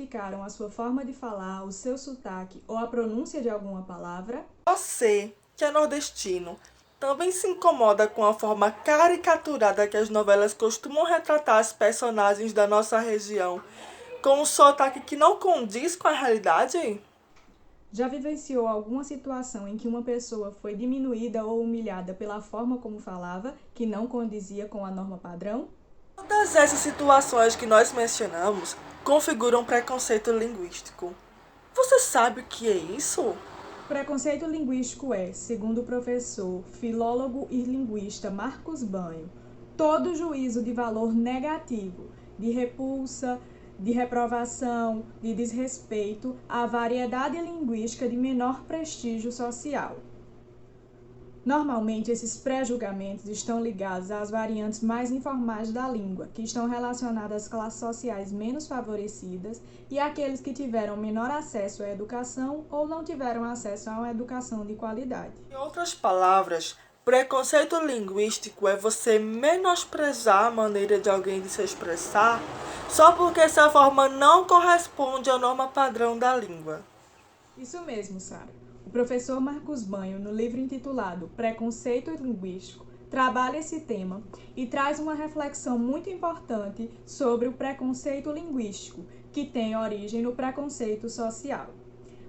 modificaram a sua forma de falar, o seu sotaque ou a pronúncia de alguma palavra? Você, que é nordestino, também se incomoda com a forma caricaturada que as novelas costumam retratar as personagens da nossa região, com um sotaque que não condiz com a realidade? Já vivenciou alguma situação em que uma pessoa foi diminuída ou humilhada pela forma como falava, que não condizia com a norma padrão? Todas essas situações que nós mencionamos configuram preconceito linguístico. Você sabe o que é isso? Preconceito linguístico é, segundo o professor, filólogo e linguista Marcos Banho, todo juízo de valor negativo, de repulsa, de reprovação, de desrespeito à variedade linguística de menor prestígio social. Normalmente, esses pré-julgamentos estão ligados às variantes mais informais da língua, que estão relacionadas às classes sociais menos favorecidas e àqueles que tiveram menor acesso à educação ou não tiveram acesso a uma educação de qualidade. Em outras palavras, preconceito linguístico é você menosprezar a maneira de alguém de se expressar só porque essa forma não corresponde à norma padrão da língua. Isso mesmo, Sara. O professor Marcos Banho, no livro intitulado Preconceito Linguístico, trabalha esse tema e traz uma reflexão muito importante sobre o preconceito linguístico, que tem origem no preconceito social.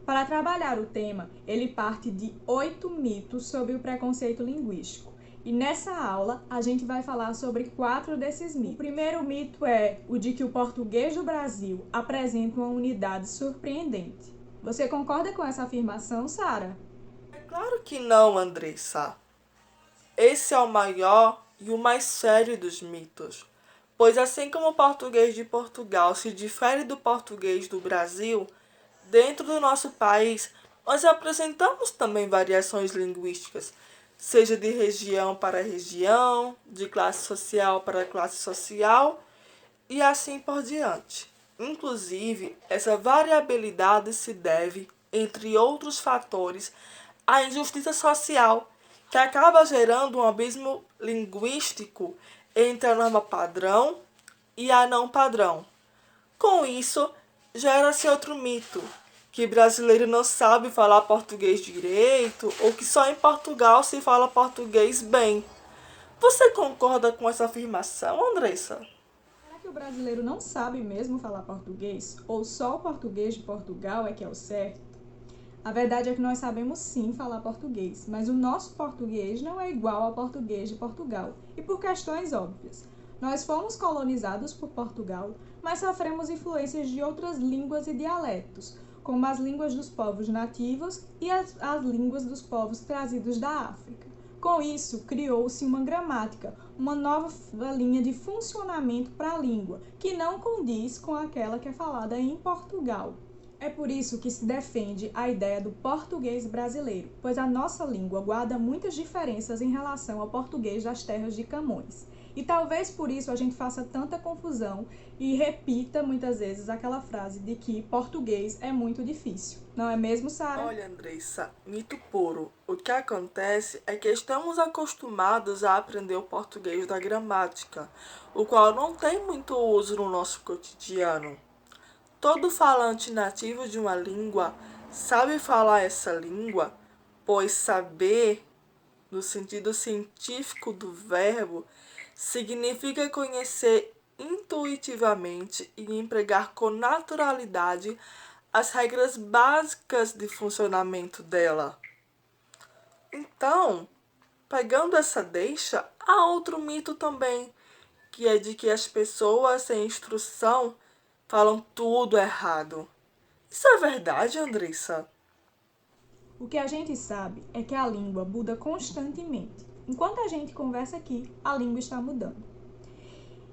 Para trabalhar o tema, ele parte de 8 mitos sobre o preconceito linguístico. E nessa aula, a gente vai falar sobre 4 desses mitos. O primeiro mito é o de que o português do Brasil apresenta uma unidade surpreendente. Você concorda com essa afirmação, Sara? É claro que não, Andressa. Esse é o maior e o mais sério dos mitos, pois assim como o português de Portugal se difere do português do Brasil, dentro do nosso país nós apresentamos também variações linguísticas, seja de região para região, de classe social para classe social e assim por diante. Inclusive, essa variabilidade se deve, entre outros fatores, à injustiça social, que acaba gerando um abismo linguístico entre a norma padrão e a não padrão. Com isso, gera-se outro mito, que brasileiro não sabe falar português direito ou que só em Portugal se fala português bem. Você concorda com essa afirmação, Andressa? Será que o brasileiro não sabe mesmo falar português? Ou só o português de Portugal é que é o certo? A verdade é que nós sabemos sim falar português, mas o nosso português não é igual ao português de Portugal, e por questões óbvias. Nós fomos colonizados por Portugal, mas sofremos influências de outras línguas e dialetos, como as línguas dos povos nativos e as línguas dos povos trazidos da África. Com isso, criou-se uma gramática, uma nova linha de funcionamento para a língua, que não condiz com aquela que é falada em Portugal. É por isso que se defende a ideia do português brasileiro, pois a nossa língua guarda muitas diferenças em relação ao português das terras de Camões. E talvez por isso a gente faça tanta confusão e repita muitas vezes aquela frase de que português é muito difícil. Não é mesmo, Sara? Olha, Andressa, mito puro. O que acontece é que estamos acostumados a aprender o português da gramática, o qual não tem muito uso no nosso cotidiano. Todo falante nativo de uma língua sabe falar essa língua, pois saber, no sentido científico do verbo, significa conhecer intuitivamente e empregar com naturalidade as regras básicas de funcionamento dela. Então, pegando essa deixa, há outro mito também, que é de que as pessoas sem instrução falam tudo errado. Isso é verdade, Andressa? O que a gente sabe é que a língua muda constantemente. Enquanto a gente conversa aqui, a língua está mudando.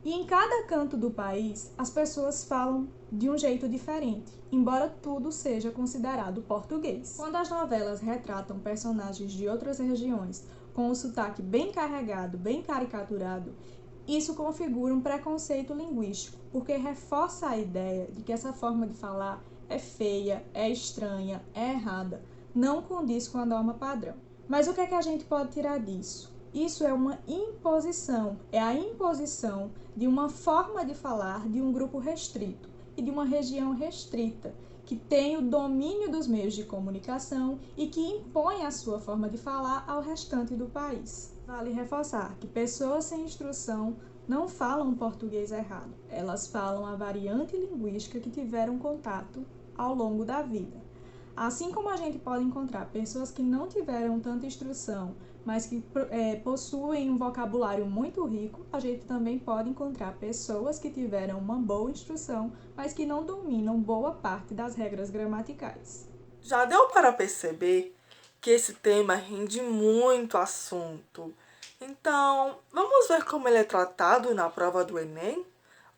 E em cada canto do país, as pessoas falam de um jeito diferente, embora tudo seja considerado português. Quando as novelas retratam personagens de outras regiões com um sotaque bem carregado, bem caricaturado, isso configura um preconceito linguístico, porque reforça a ideia de que essa forma de falar é feia, é estranha, é errada, não condiz com a norma padrão. Mas o que é que a gente pode tirar disso? Isso é uma imposição, é a imposição de uma forma de falar de um grupo restrito, e de uma região restrita, que tem o domínio dos meios de comunicação e que impõe a sua forma de falar ao restante do país. Vale reforçar que pessoas sem instrução não falam português errado, elas falam a variante linguística que tiveram contato ao longo da vida. Assim como a gente pode encontrar pessoas que não tiveram tanta instrução, mas que possuem um vocabulário muito rico, a gente também pode encontrar pessoas que tiveram uma boa instrução, mas que não dominam boa parte das regras gramaticais. Já deu para perceber que esse tema rende muito assunto. Então, vamos ver como ele é tratado na prova do Enem?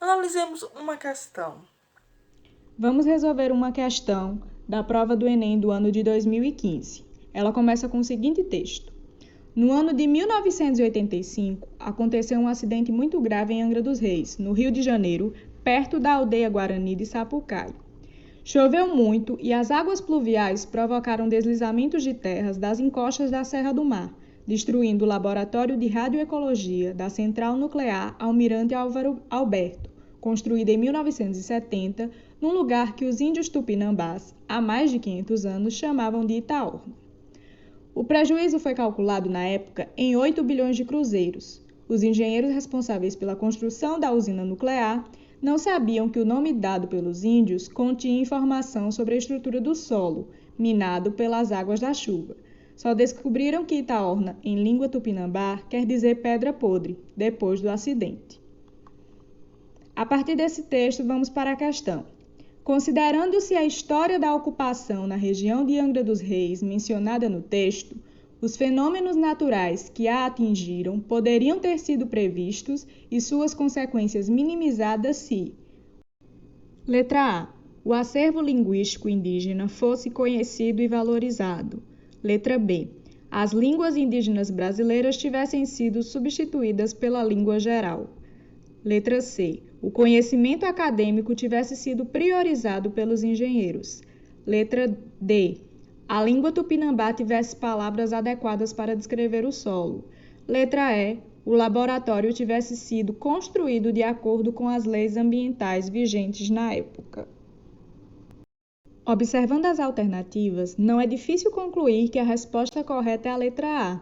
Analisemos uma questão. Vamos resolver uma questão da prova do Enem do ano de 2015. Ela começa com o seguinte texto. No ano de 1985, aconteceu um acidente muito grave em Angra dos Reis, no Rio de Janeiro, perto da aldeia Guarani de Sapucaí. Choveu muito e as águas pluviais provocaram deslizamentos de terras das encostas da Serra do Mar, destruindo o laboratório de radioecologia da Central Nuclear Almirante Álvaro Alberto, construída em 1970, num lugar que os índios tupinambás, há mais de 500 anos, chamavam de Itaorna. O prejuízo foi calculado na época em 8 bilhões de cruzeiros. Os engenheiros responsáveis pela construção da usina nuclear não sabiam que o nome dado pelos índios continha informação sobre a estrutura do solo, minado pelas águas da chuva. Só descobriram que Itaorna, em língua tupinambá, quer dizer pedra podre, depois do acidente. A partir desse texto, vamos para a questão. Considerando-se a história da ocupação na região de Angra dos Reis mencionada no texto, os fenômenos naturais que a atingiram poderiam ter sido previstos e suas consequências minimizadas se: letra A. O acervo linguístico indígena fosse conhecido e valorizado. Letra B. As línguas indígenas brasileiras tivessem sido substituídas pela língua geral. Letra C. O conhecimento acadêmico tivesse sido priorizado pelos engenheiros. Letra D. A língua tupinambá tivesse palavras adequadas para descrever o solo. Letra E. O laboratório tivesse sido construído de acordo com as leis ambientais vigentes na época. Observando as alternativas, não é difícil concluir que a resposta correta é a letra A,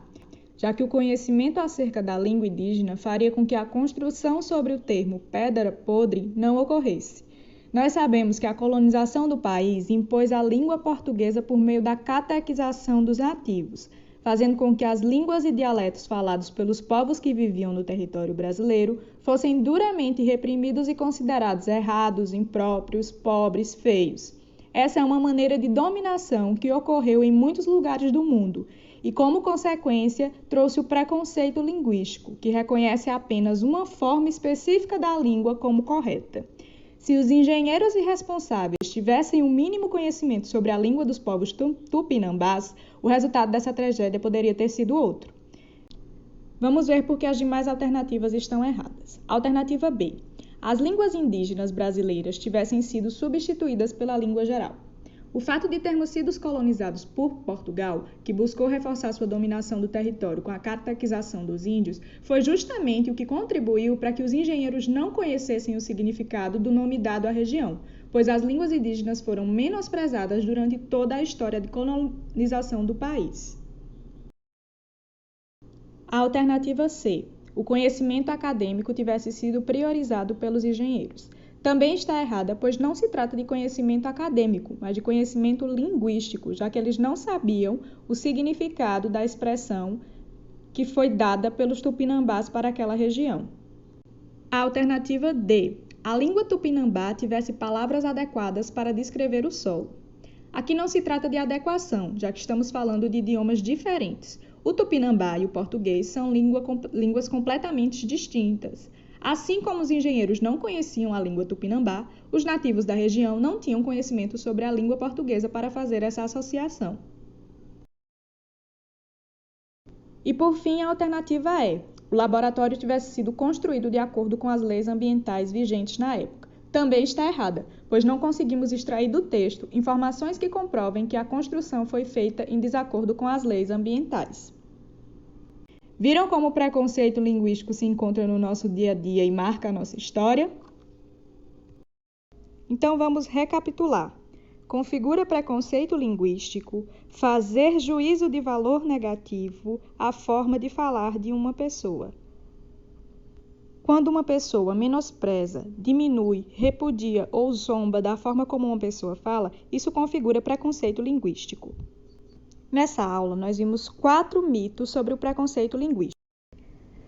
já que o conhecimento acerca da língua indígena faria com que a construção sobre o termo pedra podre não ocorresse. Nós sabemos que a colonização do país impôs a língua portuguesa por meio da catequização dos nativos, fazendo com que as línguas e dialetos falados pelos povos que viviam no território brasileiro fossem duramente reprimidos e considerados errados, impróprios, pobres, feios. Essa é uma maneira de dominação que ocorreu em muitos lugares do mundo e, como consequência, trouxe o preconceito linguístico, que reconhece apenas uma forma específica da língua como correta. Se os engenheiros irresponsáveis tivessem o mínimo conhecimento sobre a língua dos povos tupinambás, o resultado dessa tragédia poderia ter sido outro. Vamos ver por que as demais alternativas estão erradas. Alternativa B. As línguas indígenas brasileiras tivessem sido substituídas pela língua geral. O fato de termos sido colonizados por Portugal, que buscou reforçar sua dominação do território com a catequização dos índios, foi justamente o que contribuiu para que os engenheiros não conhecessem o significado do nome dado à região, pois as línguas indígenas foram menosprezadas durante toda a história de colonização do país. A alternativa C. O conhecimento acadêmico tivesse sido priorizado pelos engenheiros. Também está errada, pois não se trata de conhecimento acadêmico, mas de conhecimento linguístico, já que eles não sabiam o significado da expressão que foi dada pelos tupinambás para aquela região. A alternativa D. A língua tupinambá tivesse palavras adequadas para descrever o solo. Aqui não se trata de adequação, já que estamos falando de idiomas diferentes. O tupinambá e o português são línguas completamente distintas. Assim como os engenheiros não conheciam a língua tupinambá, os nativos da região não tinham conhecimento sobre a língua portuguesa para fazer essa associação. E por fim, a alternativa E. O laboratório tivesse sido construído de acordo com as leis ambientais vigentes na época. Também está errada, pois não conseguimos extrair do texto informações que comprovem que a construção foi feita em desacordo com as leis ambientais. Viram como o preconceito linguístico se encontra no nosso dia a dia e marca a nossa história? Então vamos recapitular. Configura preconceito linguístico, fazer juízo de valor negativo à forma de falar de uma pessoa. Quando uma pessoa menospreza, diminui, repudia ou zomba da forma como uma pessoa fala, isso configura preconceito linguístico. Nessa aula, nós vimos 4 mitos sobre o preconceito linguístico.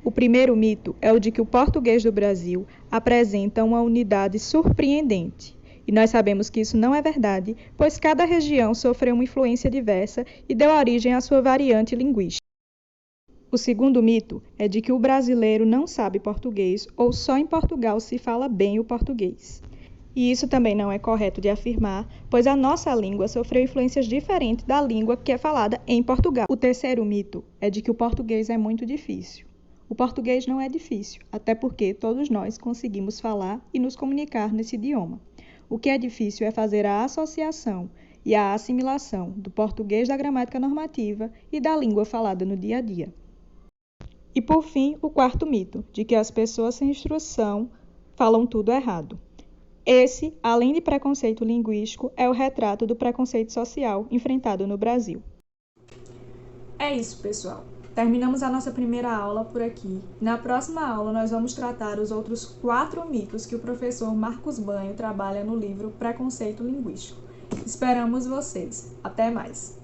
O primeiro mito é o de que o português do Brasil apresenta uma unidade surpreendente. E nós sabemos que isso não é verdade, pois cada região sofreu uma influência diversa e deu origem à sua variante linguística. O segundo mito é de que o brasileiro não sabe português ou só em Portugal se fala bem o português. E isso também não é correto de afirmar, pois a nossa língua sofreu influências diferentes da língua que é falada em Portugal. O terceiro mito é de que o português é muito difícil. O português não é difícil, até porque todos nós conseguimos falar e nos comunicar nesse idioma. O que é difícil é fazer a associação e a assimilação do português da gramática normativa e da língua falada no dia a dia. E, por fim, o quarto mito, de que as pessoas sem instrução falam tudo errado. Esse, além de preconceito linguístico, é o retrato do preconceito social enfrentado no Brasil. É isso, pessoal. Terminamos a nossa primeira aula por aqui. Na próxima aula, nós vamos tratar os outros 4 mitos que o professor Marcos Banho trabalha no livro Preconceito Linguístico. Esperamos vocês. Até mais!